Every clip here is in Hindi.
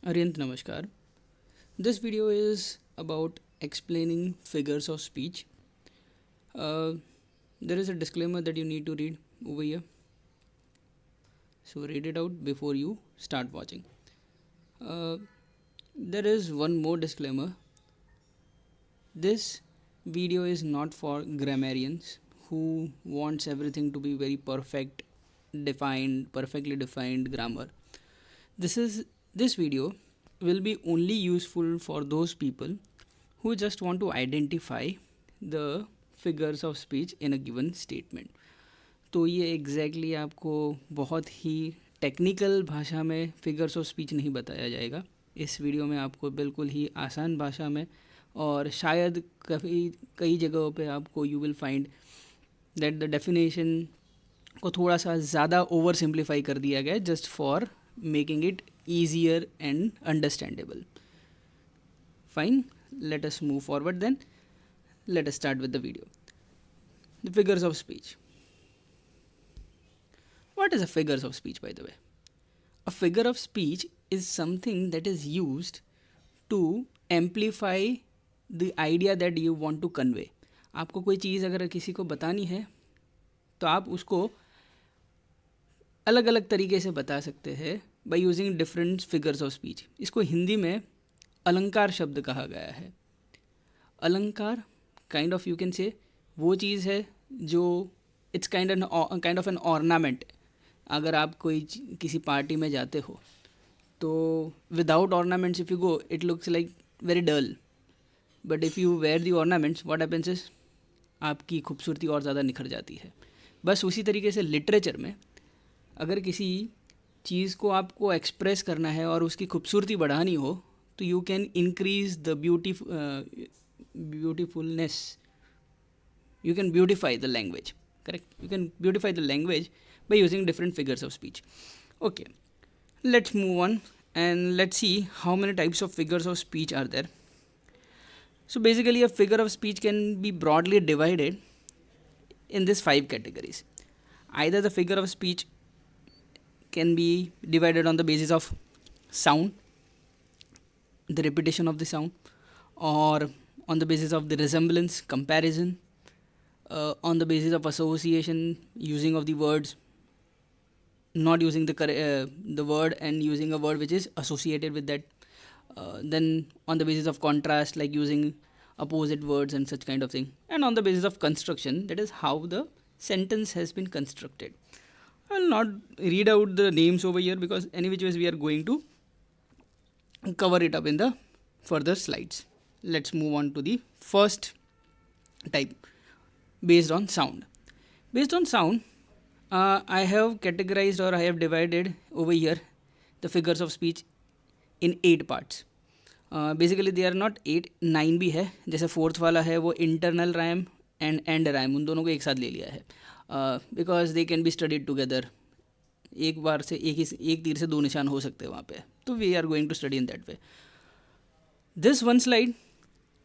Aryant Namaskar. This video is about explaining figures of speech. Uh, there is a disclaimer that you need to read over here. So read it out before you start watching. Uh, there is one more disclaimer. This video is not for grammarians who wants everything to be very perfectly defined grammar. This video will be only useful for those people who just want to identify the figures of speech in a given statement. तो ये एग्जैक्टली आपको बहुत ही टेक्निकल भाषा में फिगर्स ऑफ स्पीच नहीं बताया जाएगा. इस वीडियो में आपको बिल्कुल ही आसान भाषा में और शायद कई जगहों पे आपको you will find that the definition को थोड़ा सा ज़्यादा ओवर सिंप्लीफाई कर दिया गया just for making it easier and understandable. Fine, let us move forward then. Let us start with the video. The figures of speech. What is a figures of speech, by the way? A figure of speech is something that is used to amplify the idea that you want to convey. आपको कोई चीज़ अगर किसी को बतानी है तो आप उसको अलग अलग तरीके से बता सकते हैं by using different figures of speech. इसको हिंदी में अलंकार शब्द कहा गया है. अलंकार kind of you can say वो चीज़ है जो it's kind of an ornament. अगर आप कोई किसी पार्टी में जाते हो तो without ornaments if you go it looks like very dull, but if you wear the ornaments what happens is आपकी खूबसूरती और ज़्यादा निखर जाती है. बस उसी तरीके से लिटरेचर में अगर किसी चीज़ को आपको एक्सप्रेस करना है और उसकी खूबसूरती बढ़ानी हो तो you can increase the beautifulness. You can beautify the language. Correct, you can beautify the language by using different figures of speech. Okay, let's move on and let's see how many types of figures of speech are there. So basically a figure of speech can be broadly divided in these 5 categories. Either the figure of speech can be divided on the basis of sound, the repetition of the sound, or on the basis of the resemblance, comparison, on the basis of association, using of the words, not using the word and using a word which is associated with that, then on the basis of contrast, like using opposite words and such kind of thing, and on the basis of construction, that is how the sentence has been constructed. I will not read out the names over here because any which ways we are going to cover it up in the further slides. Let's move on to the first type, based on sound. Based on sound, I have categorized or I have divided over here the figures of speech in 8 parts. Basically they are not 8, 9 भी है. जैसे फोर्थ वाला है वो internal RAM and and RAM, उन दोनों को एक साथ ले लिया है because they can be studied together. एक बार से एक तीर से 2 निशान हो सकते हैं वहाँ पे. तो we are going to study in that way. This one slide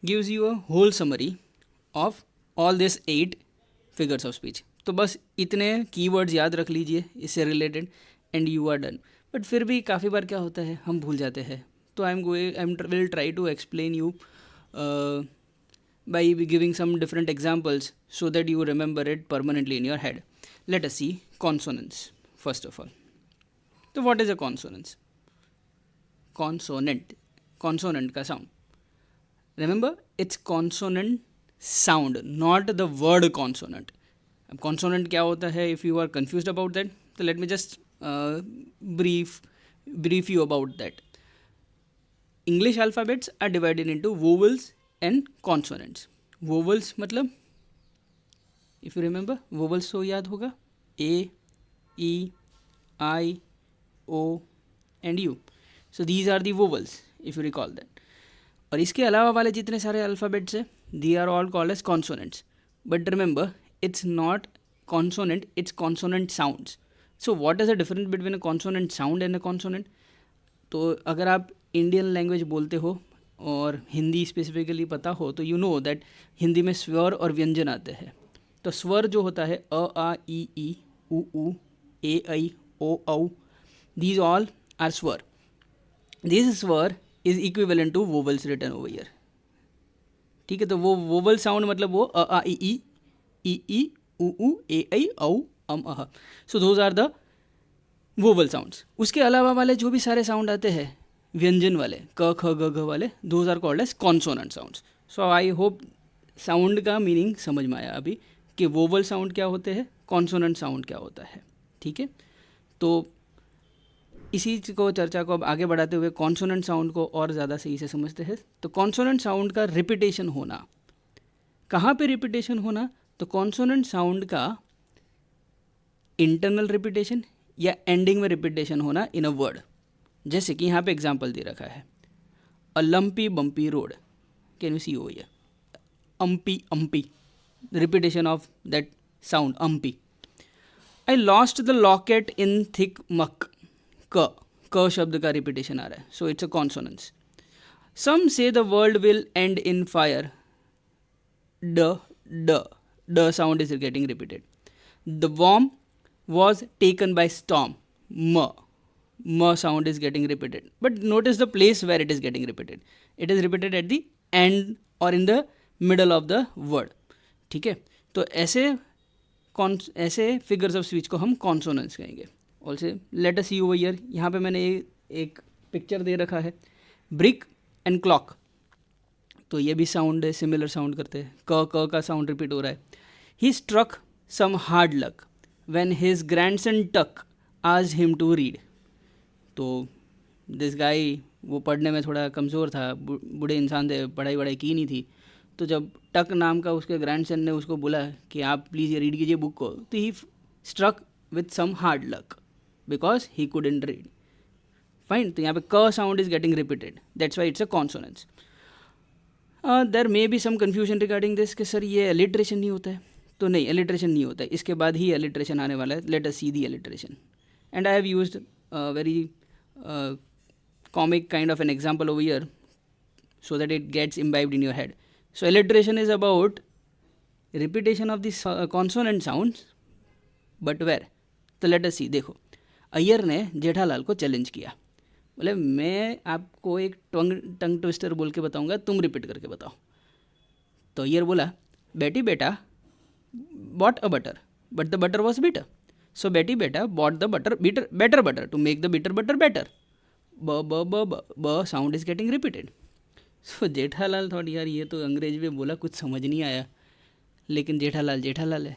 gives you a whole summary of all this 8 figures of speech. तो बस इतने कीवर्ड्स याद रख लीजिए इससे related and you are done. But फिर भी काफ़ी बार क्या होता है हम भूल जाते हैं. तो I will try to explain you by giving some different examples so that you remember it permanently in your head. Let us see consonants first of all. So what is a consonance? Consonant का sound. Remember, it's consonant sound, not the word consonant. अब consonant क्या होता है? If you are confused about that, so let me just brief you about that. English alphabets are divided into vowels and consonants. Vowels मतलब if you remember vowels तो याद होगा A, E, I, O and U. So these are the vowels if you recall that. और इसके अलावा वाले जितने सारे अल्फ़ाबेट्स हैं they are all called as consonants. But remember it's not consonant, it's consonant sounds. So what is the difference between a consonant sound and a consonant? तो अगर आप इंडियन लैंग्वेज बोलते हो और हिंदी स्पेसिफिकली पता हो तो यू नो दैट हिंदी में स्वर और व्यंजन आते हैं. तो स्वर जो होता है अ आ ई उ ए ऐ ओ औ, दीज ऑल आर स्वर. दिस स्वर is equivalent to vowels written over here. ठीक है, तो वो वोवल साउंड मतलब वो अ आ ई उ ए ऐ औ अह. So those are the vowel sounds. उसके अलावा वाले जो भी सारे साउंड आते हैं व्यंजन वाले, क ख ग घ वाले, those are called as consonant sounds. So I hope sound का मीनिंग समझ में आया अभी कि वोवल साउंड क्या होते हैं, कॉन्सोनेंट साउंड क्या होता है. ठीक है, तो इसी को चर्चा को अब आगे बढ़ाते हुए कॉन्सोनेंट साउंड को और ज़्यादा सही से समझते हैं. तो कॉन्सोनेंट साउंड का रिपीटेशन होना, कहाँ पे रिपीटेशन होना, तो कॉन्सोनेंट साउंड का इंटरनल रिपीटेशन या एंडिंग में रिपीटेशन होना इन अ वर्ड. जैसे कि यहाँ पे एग्जांपल दे रखा है, a lumpy bumpy road, can you see over here, umpy, repetition of that sound umpy. I lost the locket in thick muck, क शब्द का रिपीटेशन आ रहा है, सो it's a consonance. Some say the world will end in fire, ड sound is getting repeated. The worm was taken by storm, ma sound is getting repeated, but notice the place where it is getting repeated. It is repeated at the end or in the middle of the word. ठीक है, तो ऐसे फिगर्स ऑफ स्पीच को हम कॉन्सोनेंट्स कहेंगे. Also let us see over here, यहाँ पे मैंने एक पिक्चर दे रखा है, ब्रिक एंड क्लॉक. तो ये भी साउंड सिमिलर साउंड करते हैं, क का साउंड रिपीट हो रहा है. He struck some hard luck when his grandson Tuck asked him to read. तो दिस गाय वो पढ़ने में थोड़ा कमज़ोर था, बूढ़े इंसान थे, पढ़ाई वढ़ाई की नहीं थी. तो जब टक नाम का उसके ग्रैंडसन ने उसको बोला कि आप प्लीज़ ये रीड कीजिए बुक को, तो he struck with some hard luck because he couldn't read. Fine, तो यहाँ पे क sound is getting repeated, that's why it's a consonance. There may be some confusion regarding this कि सर ये एलिट्रेशन नहीं होता है. तो नहीं, एलिट्रेशन नहीं होता है, इसके बाद ही एलिट्रेशन आने वाला है. Let us see the alliteration, and I have used very comic kind of an example over here so that it gets imbibed in your head. So alliteration is about repetition of the consonant sounds, but where? तो let us see. देखो, अय्यर ने जेठालाल को चैलेंज किया, बोले मैं आपको एक टंग ट्विस्टर बोल के बताऊंगा, तुम रिपीट करके बताओ. तो अय्यर बोला, बेटी बेटा bought a butter, but the butter was bitter. So Betty Beta bought the better butter to make the bitter butter better. B sound is getting repeated. So Jethalal thought यार ये तो अंग्रेजी में बोला, कुछ समझ नहीं आया, लेकिन जेठालाल है.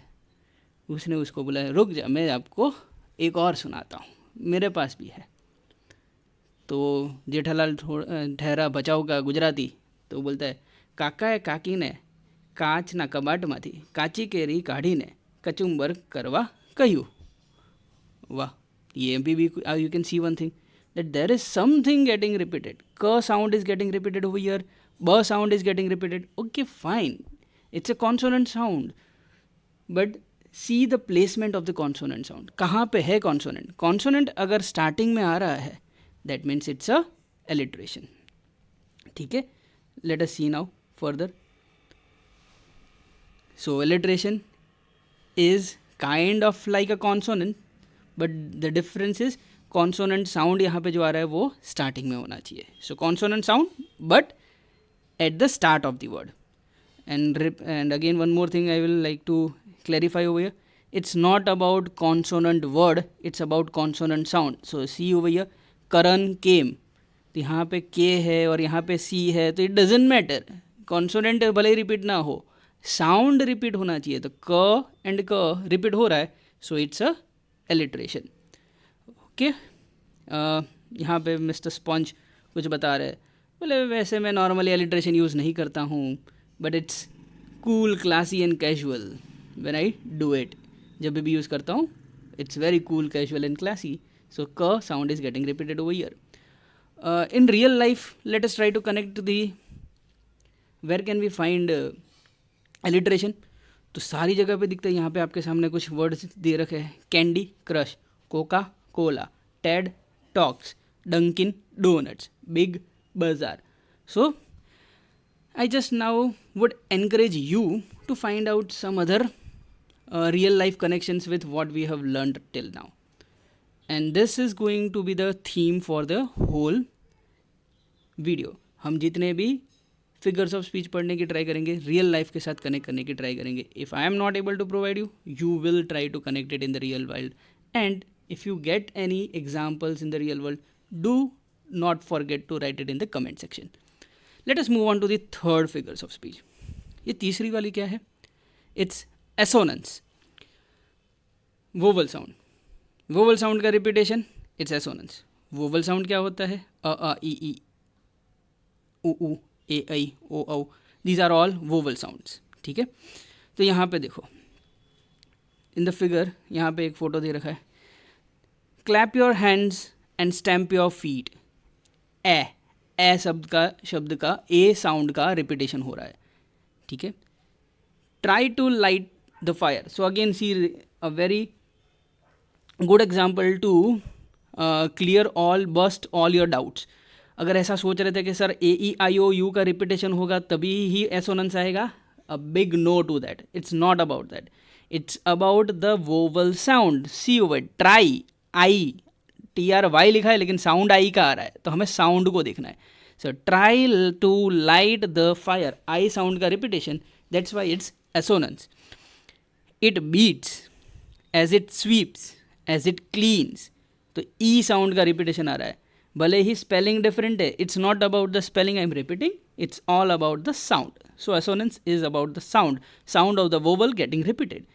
उसने उसको बोला रुक जा, मैं आपको एक और सुनाता हूँ, मेरे पास भी है. तो जेठालाल ठहरा बचाओ का गुजराती, तो बोलता है, કાકાએ કાકીને કાચના કબાટમાંથી કાચી કેરી કાઢીને કચુંબર કરવા કહ્યું. વાહ, ये भी you can see one thing, that there is something getting repeated. K sound is getting repeated over here, B sound is getting repeated. Okay, fine, it's a consonant sound, but see the placement of the consonant sound. कहाँ पे है consonant? Consonant अगर starting में आ रहा है, that means it's a alliteration. ठीक है, let us see now further. So alliteration is kind of like a consonant, but the difference is consonant sound यहाँ पे जो आ रहा है वो starting में होना चाहिए. So consonant sound, but at the start of the word. And again one more thing I will like to clarify over here. It's not about consonant word, it's about consonant sound. So see over here, Karan came. तो यहाँ पे K है और यहाँ पे C है, तो it doesn't matter. Consonant भले ही रिपीट ना हो, साउंड रिपीट होना चाहिए. तो क एंड क रिपीट हो रहा है, सो इट्स अ एलिट्रेशन. ओके, यहाँ पे मिस्टर स्पॉन्ज कुछ बता रहे हैं, बोले वैसे मैं नॉर्मली एलिट्रेशन यूज़ नहीं करता हूँ, but it's cool, classy and casual when I do it. जब भी यूज़ करता हूँ, it's very cool, casual and classy. So क sound is getting repeated over here. In real life, let us try to connect where can we find alliteration. तो सारी जगह पे दिखता है. यहाँ पे आपके सामने कुछ वर्ड्स दे रखे हैं, Candy Crush, Coca Cola, TED Talks, Dunkin Donuts, Big Bazaar. So I just now would encourage you to find out some other real life connections with what we have learned till now. And this is going to be the theme for the whole video. हम जितने भी फिगर्स ऑफ स्पीच पढ़ने की ट्राई करेंगे, रियल लाइफ के साथ कनेक्ट करने की ट्राई करेंगे. If I am not able to provide you, you will try to connect it in the real world. And if you get any examples in the real world, do not forget to write it in the comment section. Let us move on to the third figures of speech. ये तीसरी वाली क्या है? It's assonance. Vowel sound. Vowel sound का repetition, it's assonance. Vowel sound क्या होता है? A ई उ उ ए ऐ ओ औ. These are all vowel sounds. ठीक है. तो यहाँ पे देखो, in the figure यहाँ पे एक फोटो दे रखा है. Clap your hands and stamp your feet. ए शब्द का ए साउंड का रिपीटेशन हो रहा है. ठीक है. Try to light the fire. So again see a very good example to clear all bust all your doubts. अगर ऐसा सोच रहे थे कि sir A E I O U का रिपीटेशन होगा तभी ही एसोनेंस आएगा, a big no to that. It's not about that. It's about the vowel sound. See over try, I TRY लिखा है लेकिन साउंड आई का आ रहा है, तो हमें साउंड को देखना है. So try to light the fire, I sound का repetition, that's why it's assonance. It beats as it sweeps as it cleans, तो ई साउंड का रिपीटेशन आ रहा है. भले ही स्पेलिंग डिफरेंट है, it's not about the spelling I am repeating, it's all about the sound. So assonance is about the sound of the vowel getting repeated.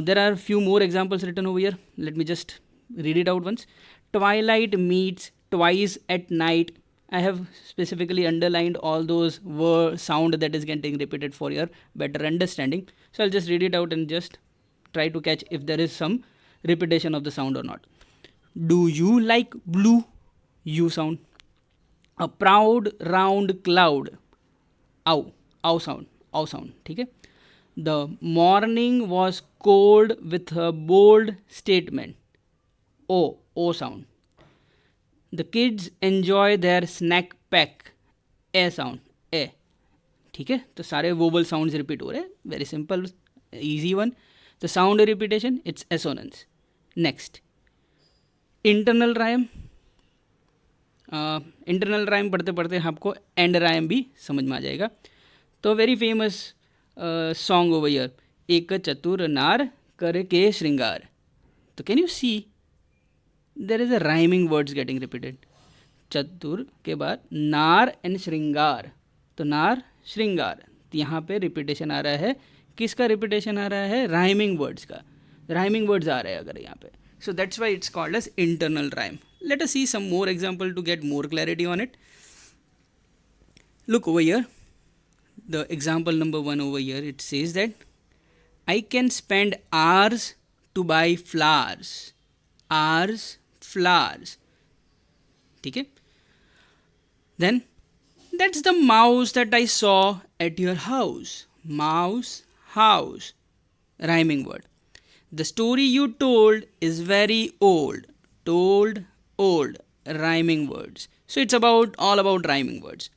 There are few more examples written over here. Let me just read it out once. Twilight meets twice at night. I have specifically underlined all those sound that is getting repeated for your better understanding. So I'll just read it out and just try to catch if there is some repetition of the sound or not. Do you like blue? U sound. A proud round cloud. Ow sound. ठीक है. The morning was cold with a bold statement. O sound. The kids enjoy their snack pack. A sound. A. ठीक है. तो सारे वोवल साउंड्स रिपीट हो रहे हैं. Very simple, easy one. The sound repetition, it's assonance. Next, internal rhyme. Internal rhyme पढ़ते पढ़ते आपको एंड राइम भी समझ में आ जाएगा. तो very famous song over here, एक चतुर नार करके श्रृंगार. तो can you see there is a rhyming words getting repeated. चतुर के बाद नार एंड श्रृंगार, तो नार श्रृंगार. तो यहाँ पे रिपीटेशन आ रहा है. किसका रिपीटेशन आ रहा है? राइमिंग वर्ड्स का. राइमिंग वर्ड्स आ रहे हैं अगर यहाँ पे. So that's why it's called as internal rhyme. Let us see some more example to get more clarity on it. Look over here, the example number 1 over here, it says that I can spend hours to buy flowers. Hours, flowers. ठीक है. Then that's the mouse that I saw at your house. Mouse, house. Rhyming word. The story you told is very old. Told, old. Rhyming words. So it's all about rhyming words.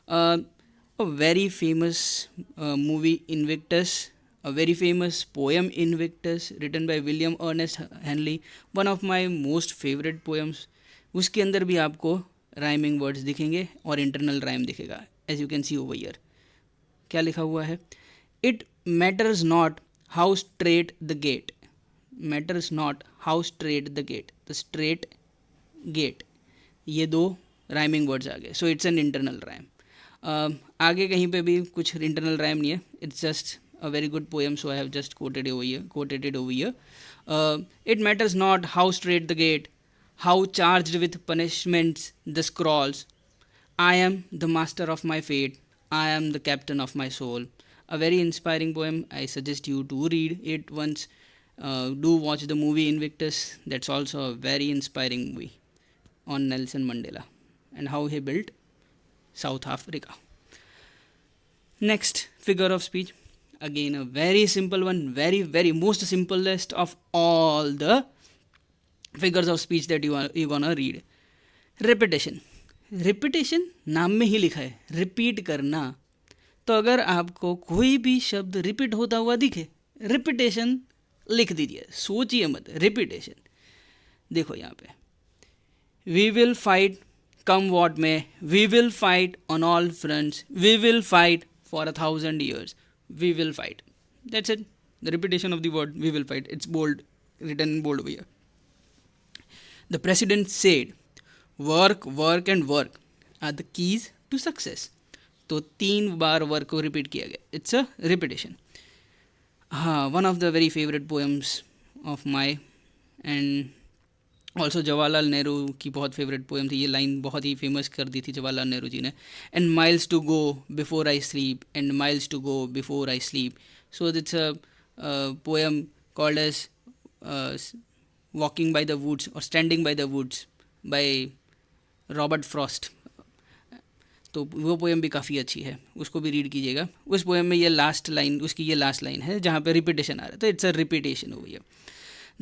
A very famous movie, Invictus. A very famous poem, Invictus, written by William Ernest Henley. One of my most favorite poems. उसके अंदर भी आपको rhyming words दिखेंगे और internal rhyme दिखेगा. As you can see over here. क्या लिखा हुआ है? It matters not how straight the gate. Matters not how straight the gate. The straight gate. ये दो rhyming words आ गए. So it's an internal rhyme. आगे कहीं पे भी कुछ internal rhyme नहीं है. It's just a very good poem, so I have just quoted it over here. It matters not how straight the gate, how charged with punishments the scrolls. I am the master of my fate. I am the captain of my soul. A very inspiring poem. I suggest you to read it once. Do watch the movie Invictus. That's also a very inspiring movie on Nelson Mandela and how he built South Africa. Next figure of speech. Again a very simple one, very most simplest of all the figures of speech that you gonna read. Repetition. नाम में ही लिखा है, रिपीट करना. तो अगर आपको कोई भी शब्द रिपीट होता हुआ दिखे, रिपीटेशन लिख दीजिए, सोचिए मत. रिपीटेशन देखो यहाँ पे, we will fight come what may, we will fight on all fronts, we will fight for 1,000 years, we will fight. That's it. The repetition of the word we will fight, it's bold, written in bold over here. The president said, work, work and work are the keys to success. तो 3 बार वर्क को रिपीट किया गया. It's a repetition. हाँ, one of the very favourite poems of my, and also Jawaharlal Nehru की बहुत फेवरेट पोएम थी. ये लाइन बहुत ही फेमस कर दी थी जवाहरलाल नेहरू जी ने. And miles to go before I sleep, and miles to go before I sleep. So it's a poem called as walking by the woods और standing by the woods by Robert Frost. तो वो पोएम भी काफ़ी अच्छी है, उसको भी रीड कीजिएगा. उस पोएम में ये लास्ट लाइन, उसकी ये लास्ट लाइन है जहाँ पे रिपीटेशन आ रहा है, तो इट्स अ रिपीटेशन हो गया.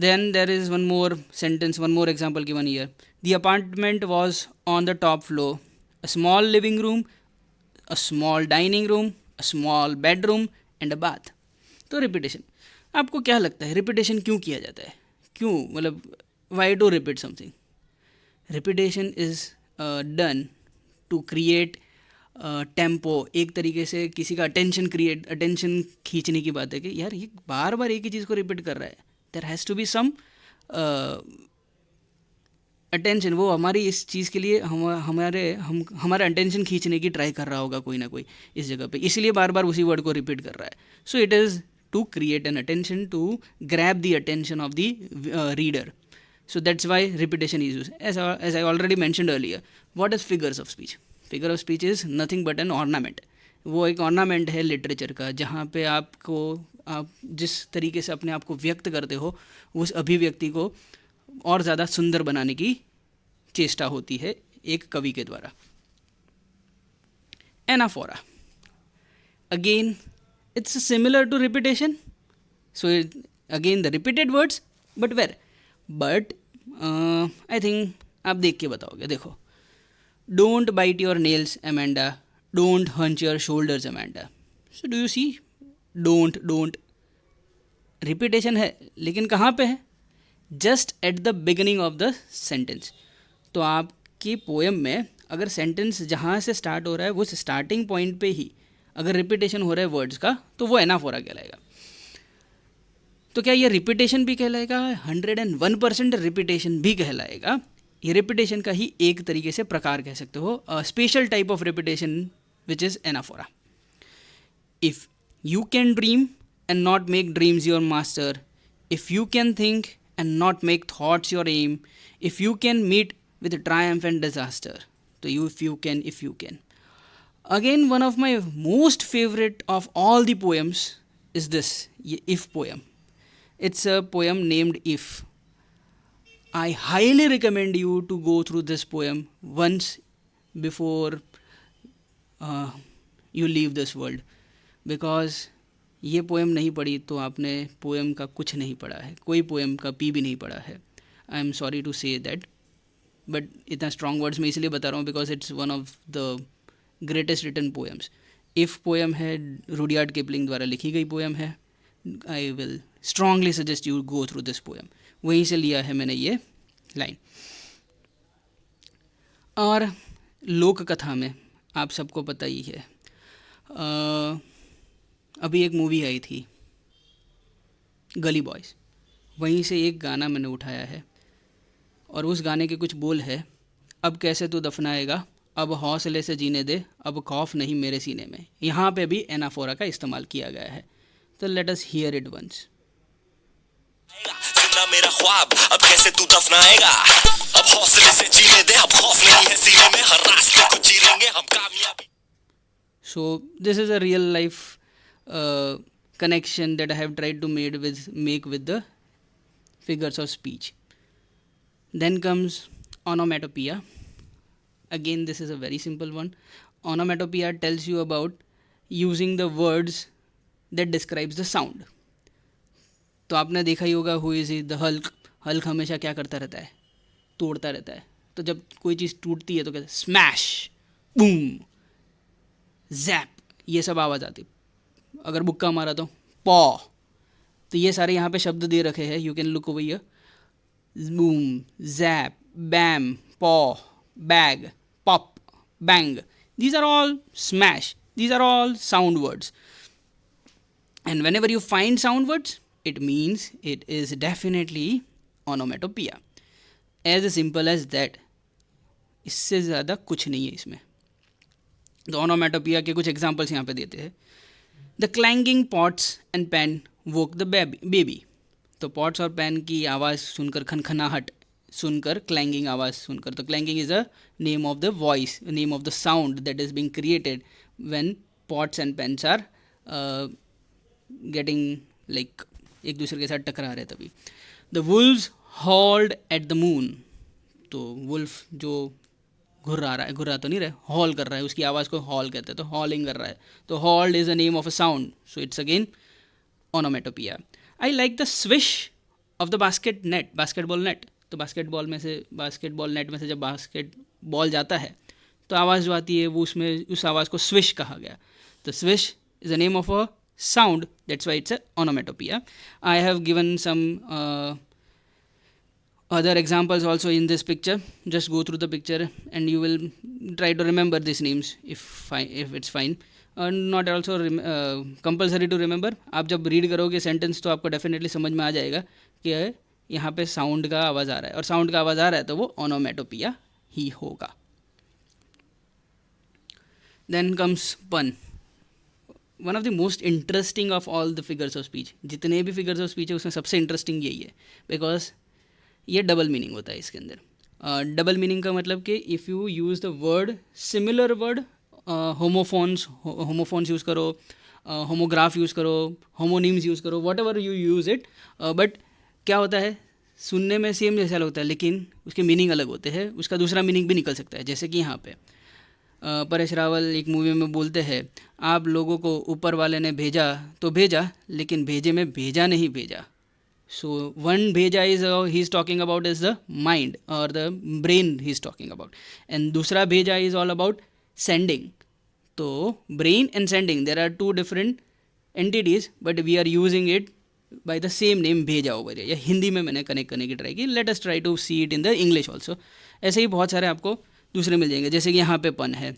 Then there is one more sentence, one more example given here. The apartment was on the top floor. A small living room, a small dining room, a small bedroom and a bath. तो repetition. आपको क्या लगता है repetition क्यों किया जाता है? क्यों, मतलब why to repeat something? Repetition is done to create tempo. एक तरीके से किसी का अटेंशन खींचने की बात है कि यार ये बार बार एक ही चीज़ को रिपीट कर रहा है. There has to be some attention. वो हमारी इस चीज़ के लिए हमारा अटेंशन खींचने की ट्राई कर रहा होगा कोई ना कोई इस जगह पे, इसलिए बार बार उसी वर्ड को रिपीट कर रहा है. So it is to create an attention, to grab the attention of the reader. So that's why repetition is used. As I already mentioned earlier, what is figures of speech? Figure of speech is nothing but an ornament. वो एक ornament है लिटरेचर का, जहाँ पे आप जिस तरीके से अपने आप को व्यक्त करते हो उस अभिव्यक्ति को और ज़्यादा सुंदर बनाने की चेष्टा होती है एक कवि के द्वारा. Anaphora. Again, it's similar to repetition. So again the repeated words, but where? But I think आप देख के बताओगे. देखो, don't bite your nails Amanda, don't hunch your shoulders Amanda. So do you see, don't repetition है, लेकिन कहाँ पे है? Just at the beginning of the sentence. तो आपकी पोएम में अगर सेंटेंस जहाँ से स्टार्ट हो रहा है वो स्टार्टिंग पॉइंट पे ही अगर रिपीटेशन हो रहा है वर्ड्स का, तो वो एनाफोरा कहलाएगा. तो क्या ये रिपीटेशन भी कहलाएगा? 101% रिपीटेशन भी कहलाएगा. ये रिपीटेशन का ही एक तरीके से प्रकार कह सकते हो, special type of repetition which is anaphora. If you can dream and not make dreams your master, if you can think and not make thoughts your aim, if you can meet with triumph and disaster. तो if you can. Again one of my most favourite of all the poems is this, ये if poem. It's a poem named If. I highly recommend you to go through this poem once before you leave this world, because ये पोएम नहीं पढ़ी तो आपने पोएम का कुछ नहीं पढ़ा है, कोई पोएम का पी भी नहीं पढ़ा है. I am sorry to say that, but इतना स्ट्रॉन्ग वर्ड्स में इसलिए बता रहा हूँ because it's one of the greatest written poems. If poem है, रुडयार्ड किपलिंग द्वारा लिखी गई पोएम है. I will strongly suggest you go through this poem. वहीं से लिया है मैंने ये लाइन. और लोक कथा में आप सबको पता ही है, अभी एक मूवी आई थी गली बॉयज़, वहीं से एक गाना मैंने उठाया है और उस गाने के कुछ बोल है, अब कैसे तू दफनाएगा, अब हौसले से जीने दे, अब खौफ नहीं मेरे सीने में. यहाँ पे भी एनाफोरा का इस्तेमाल किया गया है. तो let us hear it once. सुनना मेरा ख्वाब, अब कैसे तू दफनाएगा, अब हौसले से जीने दे, अब खौफ नहीं है सीने में, हर रास्ते को चीरेंगे हम कामयाबी. So this is a real life connection that I have tried to make with the figures of speech. Then comes onomatopoeia. Again, this is a very simple one. Onomatopoeia tells you about using the words that describes the sound. तो आपने देखा ही होगा who is the Hulk. Hulk हमेशा क्या करता रहता है? तोड़ता रहता है. तो जब कोई चीज़ टूटती है तो कहते हैं स्मैश, बूम, जैप, ये सब आवाज़ आती. अगर बुक्का मारा तो पॉ. तो ये सारे यहाँ पे शब्द दे रखे हैं, you can look over here. Boom, zap, bam, pow, bag, bang. These are all smash. These are all sound words. And whenever you find sound words, it means it is definitely onomatopoeia. As simple as that. इससे ज़्यादा कुछ नहीं है इसमें. तो onomatopoeia के कुछ एग्जाम्पल्स यहाँ पे देते हैं. The clanging pots and pan woke the baby. तो पॉट्स और पैन की आवाज़ सुनकर, खनखनाहट सुनकर, क्लैंगिंग आवाज़ सुनकर. तो clanging is a name of the voice, name of the sound that is being created when pots and pans are getting like एक दूसरे के साथ टकरा रहे तभी. The wolves howled at the moon. तो वुल्फ जो घुर्रा तो नहीं रहा, हॉल कर रहा है, उसकी आवाज़ को हॉल कहते हैं, तो हॉलिंग कर रहा है. तो hold is a name of a sound, so it's again onomatopoeia. I like the swish of the basketball net. तो बास्केटबॉल नेट में से जब बास्केटबॉल जाता है तो आवाज़ जो आती है वो उसमें उस आवाज़ को स्विश कहा गया. तो swish is a name of a sound, that's why it's a onomatopoeia. I have given some other examples also in this picture. Just go through the picture and you will try to remember these names if it's fine. Not also compulsory to remember. आप जब रीड करोगे सेंटेंस तो आपको डेफिनेटली समझ में आ जाएगा कि यहाँ पे साउंड का आवाज़ आ रहा है, और साउंड का आवाज़ आ रहा है तो वो ओनोमेटोपिया ही होगा. देन कम्स पन. One of the most interesting of all the figures of speech. जितने भी फिगर्स ऑफ स्पीच है उसमें सबसे इंटरेस्टिंग यही है, बिकॉज ये डबल मीनिंग होता है इसके अंदर. डबल मीनिंग का मतलब कि if you use the word, similar word, homophones use करो, होमोग्राफ यूज़ करो, होमोनिम्स यूज़ करो, what ever you use it, but क्या होता है, सुनने में सेम जैसा लगता है लेकिन उसके मीनिंग अलग होते हैं, उसका दूसरा मीनिंग भी निकल सकता है. जैसे कि यहाँ पे परेश रावल एक मूवी में बोलते हैं, आप लोगों को ऊपर वाले ने भेजा तो भेजा, लेकिन भेजे में भेजा नहीं भेजा. सो वन भेजा is he is talking about is the mind और the brain he is talking about, and दूसरा भेजा इज़ ऑल अबाउट सेंडिंग. तो brain and sending, there are two different entities but we are using it by the same name भेजा ओवर. या हिंदी में मैंने कनेक्ट करने की ट्राई की. Let us try to see it in the English also. ऐसे ही बहुत सारे आपको दूसरे मिल जाएंगे. जैसे कि यहाँ पे पन है,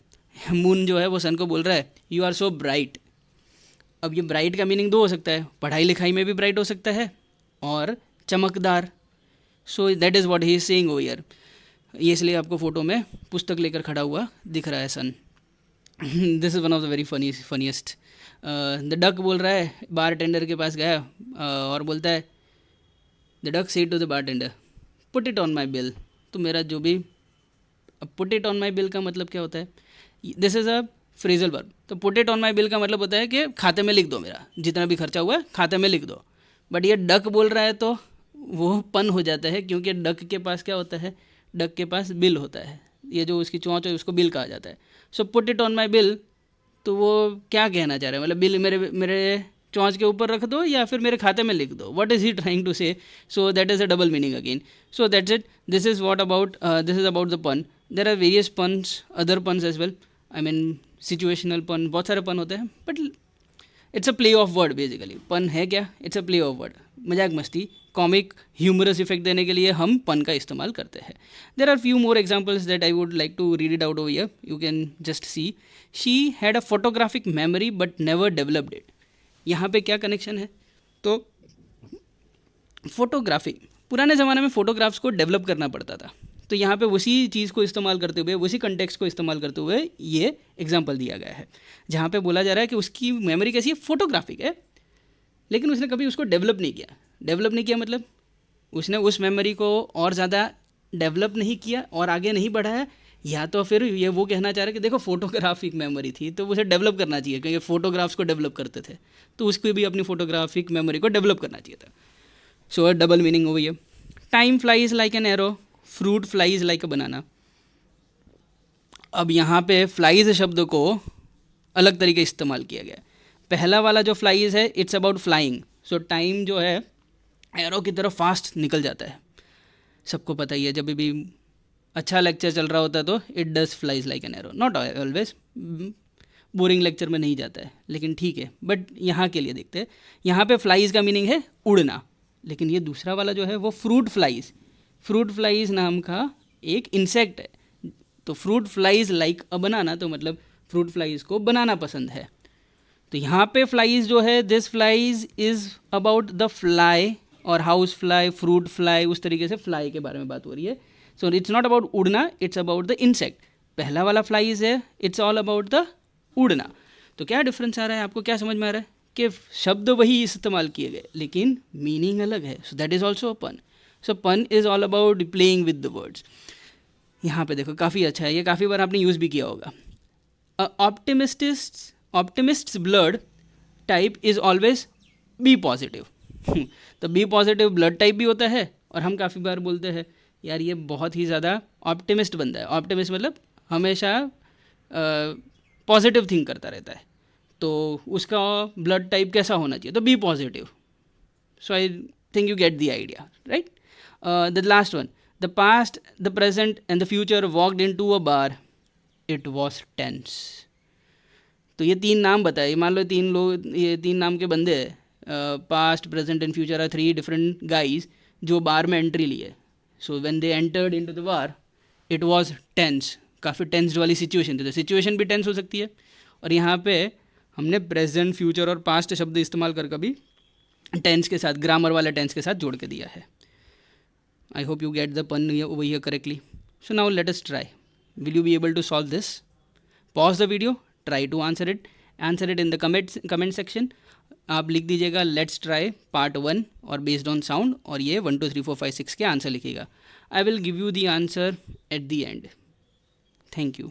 मून जो है वो सन को बोल रहा है यू आर सो ब्राइट. अब ये ब्राइट का मीनिंग दो हो सकता है, पढ़ाई लिखाई में भी ब्राइट हो सकता है और चमकदार. सो that is what he is saying over here. ये इसलिए आपको फ़ोटो में पुस्तक लेकर खड़ा हुआ दिख रहा है sun. This is one of the very funniest. The duck बोल रहा है, बार टेंडर के पास गया और बोलता है, the duck said to the bar tender put it on my bill. तो मेरा जो भी, अब put it on my bill का मतलब क्या होता है, this is a phrasal verb. तो put it on my bill का मतलब होता है कि खाते में लिख दो, मेरा जितना भी खर्चा हुआ है खाते में लिख दो. बट ये डक बोल रहा है तो वो पन हो जाता है, क्योंकि डक के पास क्या होता है, डक के पास बिल होता है. ये जो उसकी चोंच है उसको बिल कहा जाता है. So put it on my bill, तो वो क्या कहना चाह रहे हैं, मतलब बिल मेरे चोंच के ऊपर रख दो या फिर मेरे खाते में लिख दो. What is he trying to say? So that is a double meaning again. So that's it. This is what about this is about the pun. There are various puns, other puns as well. I mean situational pun, बहुत सारे पन होते हैं, but it's a play of word basically. Pun है क्या? It's a play of word. मजाक मस्ती, कॉमिक ह्यूमरस इफेक्ट देने के लिए हम पन का इस्तेमाल करते हैं. There are few more examples that I would like to read it out over here. You can just see. She had a photographic memory but never developed it. यहाँ पे क्या कनेक्शन है? तो फोटोग्राफी, पुराने ज़माने में फ़ोटोग्राफ्स को डेवलप करना पड़ता था. तो यहाँ पे उसी चीज़ को इस्तेमाल करते हुए, उसी कंटेक्स्ट को इस्तेमाल करते हुए ये एग्जाम्पल दिया गया है, जहाँ पे बोला जा रहा है कि उसकी मेमोरी कैसी है, फोटोग्राफिक है, लेकिन उसने कभी उसको डेवलप नहीं किया. डेवलप नहीं किया मतलब उसने उस मेमोरी को और ज़्यादा डेवलप नहीं किया और आगे नहीं बढ़ाया, या तो फिर ये वो कहना चाह रहा है कि देखो फोटोग्राफिक मेमोरी थी तो उसे डेवलप करना चाहिए, क्योंकि फोटोग्राफ्स को डेवलप करते थे तो उसको भी अपनी फोटोग्राफिक मेमोरी को डेवलप करना चाहिए था. सो डबल मीनिंग हो गई है. Time flies like an arrow, fruit flies like a banana. अब यहाँ पे फ्लाइज शब्द को अलग तरीके इस्तेमाल किया गया. पहला वाला जो फ्लाइज है it's about flying. So time जो है एरो की तरफ फास्ट निकल जाता है. सबको पता ही है, जब भी अच्छा लेक्चर चल रहा होता है तो it does flies like an arrow. Not always, boring lecture में नहीं जाता है, लेकिन ठीक है. बट यहाँ के लिए देखते हैं. यहाँ पे फ्लाइज का मीनिंग है उड़ना, लेकिन ये दूसरा वाला जो है वो फ्रूट फ्लाइज. फ्रूट फ्लाइज नाम का एक इंसेक्ट है तो फ्रूट फ्लाइज लाइक अ बनाना, तो मतलब फ्रूट फ्लाइज को बनाना पसंद है। तो यहाँ पे फ्लाइज जो है, this flies is about the fly और हाउस फ्लाई, फ्रूट फ्लाई, उस तरीके से फ्लाई के बारे में बात हो रही है। सो इट्स नॉट अबाउट उड़ना, इट्स अबाउट द इंसेक्ट। पहला वाला फ्लाइज है, इट्स ऑल अबाउट द उड़ना। तो क्या डिफरेंस आ रहा है, आपको क्या समझ में आ रहा है कि शब्द वही इस्तेमाल किए गए लेकिन मीनिंग अलग है। सो दैट इज़ ऑल्सो अ पन। सो पन is all about playing with the words. यहाँ पे देखो काफ़ी अच्छा है, ये काफ़ी बार आपने यूज़ भी किया होगा। Optimists blood type is always be positive. तो बी पॉजिटिव ब्लड टाइप भी होता है, और हम काफ़ी बार बोलते हैं यार ये बहुत ही ज़्यादा ऑप्टिमिस्ट बंदा है। ऑप्टिमिस्ट मतलब हमेशा पॉजिटिव थिंक करता रहता है, तो उसका ब्लड टाइप कैसा होना चाहिए, तो B positive. So I think you get the idea, right. The last one, the past, the present and the future walked in to a bar, it was tense. तो ये 3 नाम बताए, मान लो 3 लोग, ये 3 नाम के बंदे हैं, past present and future are 3 different guys जो बार में एंट्री लिए। So when they entered into the bar, it was tense, काफ़ी टेंस्ड वाली सिचुएशन थी। तो सिचुएशन भी टेंस हो सकती है, और यहाँ पे हमने प्रेजेंट, फ्यूचर और पास्ट शब्द इस्तेमाल कर कभी टेंस के साथ, ग्रामर वाले टेंस के साथ जोड़ के दिया है। I hope you get the पन over here correctly. So now let us try. Will you be able to solve this? Pause the video, try to answer it in the comment section. आप लिख दीजिएगा लेट्स ट्राई पार्ट 1 और बेस्ड ऑन साउंड, और ये 1 2 3 4 5 6 के आंसर लिखिएगा। I will give you the answer at the end. Thank you.